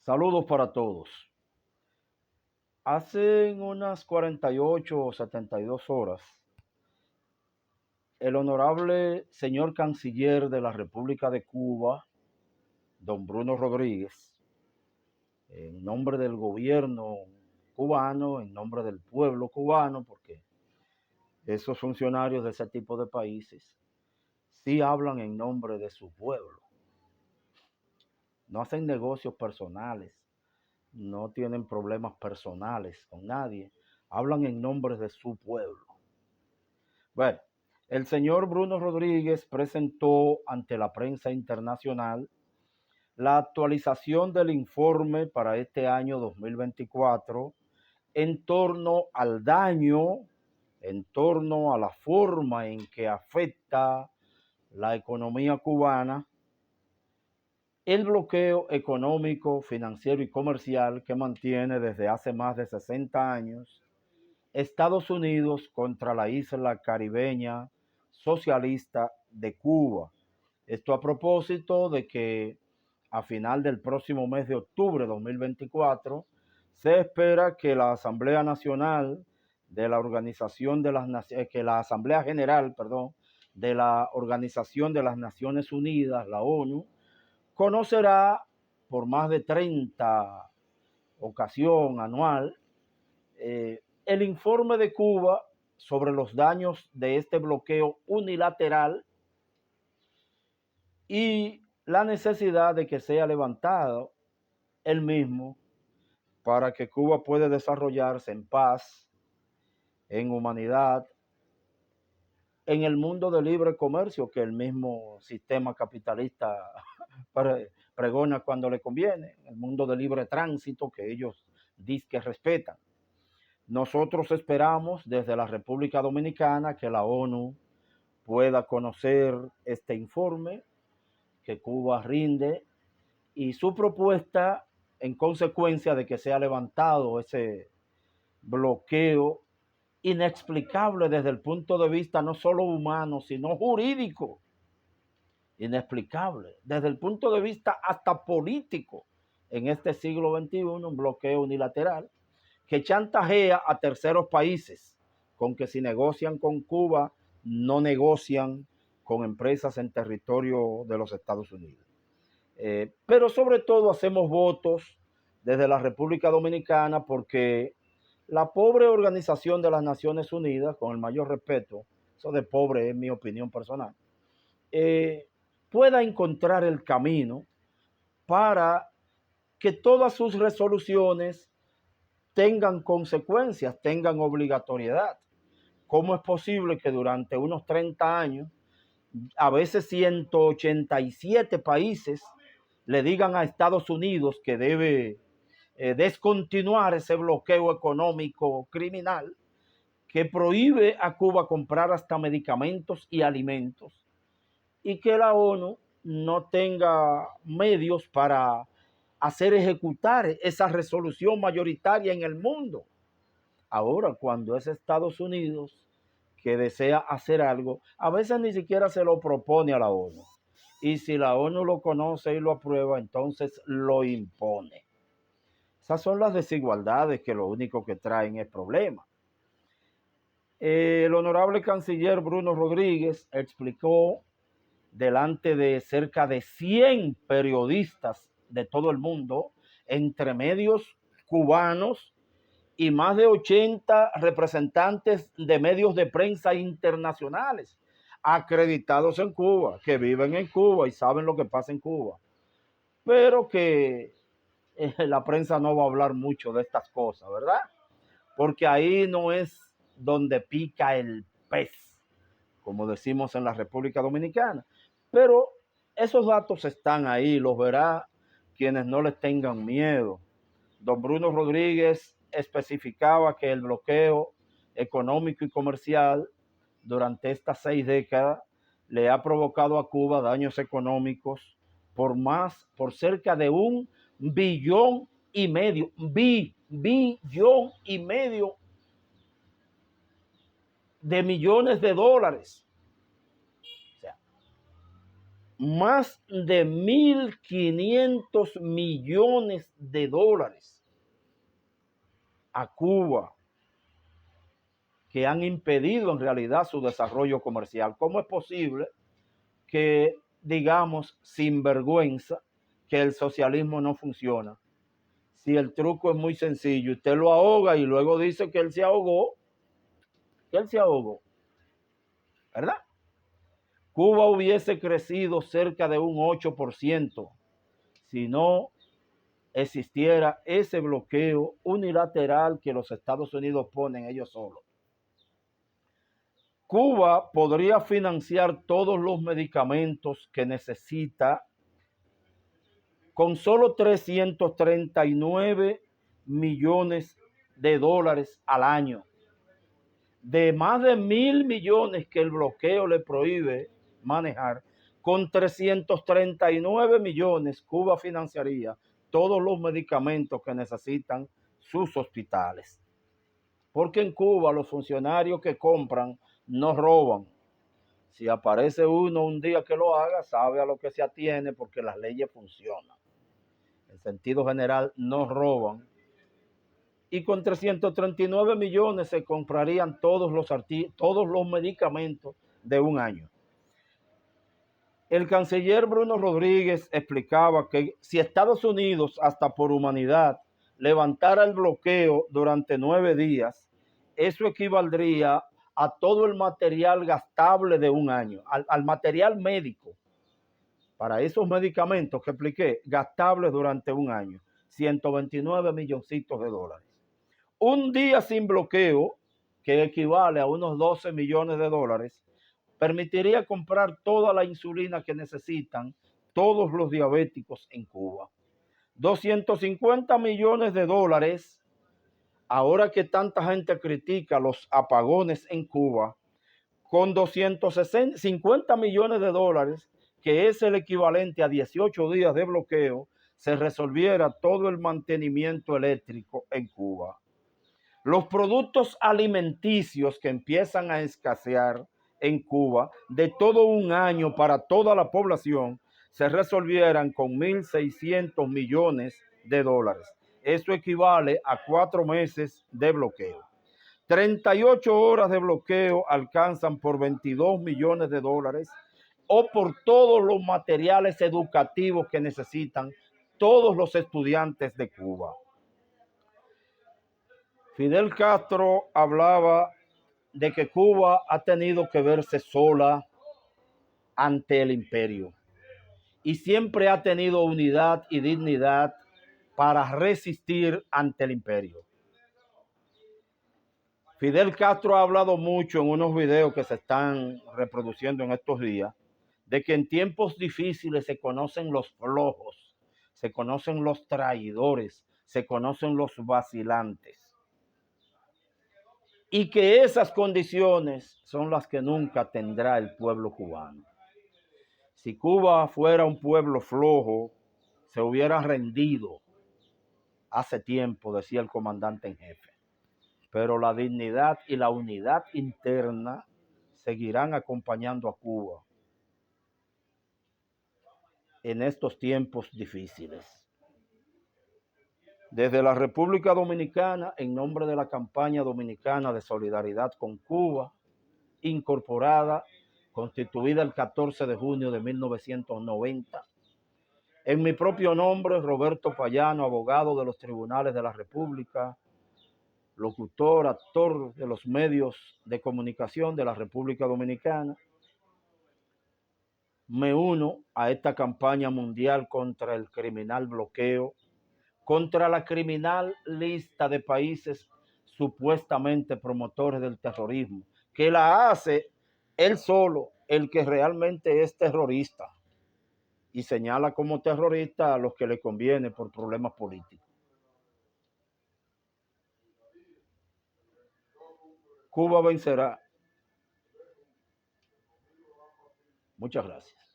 Saludos para todos. Hace unas 48 o 72 horas, el honorable señor canciller de la República de Cuba, don Bruno Rodríguez, en nombre del gobierno cubano, en nombre del pueblo cubano, porque esos funcionarios de ese tipo de países sí hablan en nombre de su pueblo, no hacen negocios personales, no tienen problemas personales con nadie, hablan en nombre de su pueblo. Bueno, el señor Bruno Rodríguez presentó ante la prensa internacional la actualización del informe para este año 2024 en torno al daño, en torno a la forma en que afecta la economía cubana el bloqueo económico, financiero y comercial que mantiene desde hace más de 60 años Estados Unidos contra la isla caribeña socialista de Cuba. Esto a propósito de que a final del próximo mes de octubre de 2024 se espera que la Asamblea Nacional de la Organización de las Naciones, que la Asamblea General, perdón, de la Organización de las Naciones Unidas, la ONU, conocerá por más de 30 ocasión anual el informe de Cuba sobre los daños de este bloqueo unilateral y la necesidad de que sea levantado el mismo para que Cuba pueda desarrollarse en paz, en humanidad, en el mundo de libre comercio que el mismo sistema capitalista pregona cuando le conviene, el mundo de libre tránsito que ellos dicen que respetan. Nosotros esperamos desde la República Dominicana que la ONU pueda conocer este informe que Cuba rinde y su propuesta en consecuencia de que sea levantado ese bloqueo inexplicable desde el punto de vista no solo humano, sino jurídico, inexplicable, desde el punto de vista hasta político en este siglo XXI, un bloqueo unilateral que chantajea a terceros países con que si negocian con Cuba, no negocian con empresas en territorio de los Estados Unidos. Pero sobre todo hacemos votos desde la República Dominicana porque la pobre Organización de las Naciones Unidas, con el mayor respeto, eso de pobre es mi opinión personal, eh, pueda encontrar el camino para que todas sus resoluciones tengan consecuencias, tengan obligatoriedad. ¿Cómo es posible que durante unos 30 años, a veces 187 países, le digan a Estados Unidos que debe descontinuar ese bloqueo económico criminal que prohíbe a Cuba comprar hasta medicamentos y alimentos y que la ONU no tenga medios para hacer ejecutar esa resolución mayoritaria en el mundo? Ahora, cuando es Estados Unidos que desea hacer algo, a veces ni siquiera se lo propone a la ONU. Y si la ONU lo conoce y lo aprueba, entonces lo impone. Esas son las desigualdades que lo único que traen es problema. El honorable canciller Bruno Rodríguez explicó delante de cerca de 100 periodistas de todo el mundo, entre medios cubanos y más de 80 representantes de medios de prensa internacionales acreditados en Cuba, que viven en Cuba y saben lo que pasa en Cuba, pero que la prensa no va a hablar mucho de estas cosas, ¿verdad? Porque ahí no es donde pica el pez, como decimos en la República Dominicana. Pero esos datos están ahí, los verá quienes no les tengan miedo. Don Bruno Rodríguez especificaba que el bloqueo económico y comercial durante estas 6 décadas le ha provocado a Cuba daños económicos por cerca de 1,5 billón de millones de dólares. O sea, más de 1.500 millones de dólares a Cuba, que han impedido en realidad su desarrollo comercial. ¿Cómo es posible que digamos sin vergüenza que el socialismo no funciona? Si el truco es muy sencillo, usted lo ahoga y luego dice que él se ahogó, ¿verdad? Cuba hubiese crecido cerca de un 8% si no existiera ese bloqueo unilateral que los Estados Unidos ponen ellos solos. Cuba podría financiar todos los medicamentos que necesita con solo 339 millones de dólares al año. De más de 1.000 millones que el bloqueo le prohíbe manejar, con 339 millones Cuba financiaría todos los medicamentos que necesitan sus hospitales. Porque en Cuba los funcionarios que compran no roban. Si aparece uno un día que lo haga, sabe a lo que se atiene porque las leyes funcionan. En sentido general, no roban. Y con 339 millones se comprarían todos los medicamentos de un año. El canciller Bruno Rodríguez explicaba que si Estados Unidos, hasta por humanidad, levantara el bloqueo durante 9 días, eso equivaldría a todo el material gastable de un año, al material médico, para esos medicamentos que expliqué, gastables durante un año, 129 milloncitos de dólares. Un día sin bloqueo, que equivale a unos 12 millones de dólares, permitiría comprar toda la insulina que necesitan todos los diabéticos en Cuba. 250 millones de dólares, ahora que tanta gente critica los apagones en Cuba, con 250 millones de dólares, que es el equivalente a 18 días de bloqueo, se resolviera todo el mantenimiento eléctrico en Cuba. Los productos alimenticios que empiezan a escasear en Cuba de todo un año para toda la población se resolvieran con 1.600 millones de dólares. Eso equivale a 4 meses de bloqueo. 38 horas de bloqueo alcanzan por 22 millones de dólares o por todos los materiales educativos que necesitan todos los estudiantes de Cuba. Fidel Castro hablaba de que Cuba ha tenido que verse sola ante el imperio y siempre ha tenido unidad y dignidad para resistir ante el imperio. Fidel Castro ha hablado mucho en unos videos que se están reproduciendo en estos días de que en tiempos difíciles se conocen los flojos, se conocen los traidores, se conocen los vacilantes. Y que esas condiciones son las que nunca tendrá el pueblo cubano. Si Cuba fuera un pueblo flojo, se hubiera rendido hace tiempo, decía el comandante en jefe. Pero la dignidad y la unidad interna seguirán acompañando a Cuba en estos tiempos difíciles. Desde la República Dominicana, en nombre de la campaña dominicana de solidaridad con Cuba, incorporada, constituida el 14 de junio de 1990, en mi propio nombre, Roberto Payano, abogado de los tribunales de la República, locutor, actor de los medios de comunicación de la República Dominicana, me uno a esta campaña mundial contra el criminal bloqueo, contra la criminal lista de países supuestamente promotores del terrorismo, que la hace él solo, el que realmente es terrorista, y señala como terrorista a los que le conviene por problemas políticos. Cuba vencerá. Muchas gracias.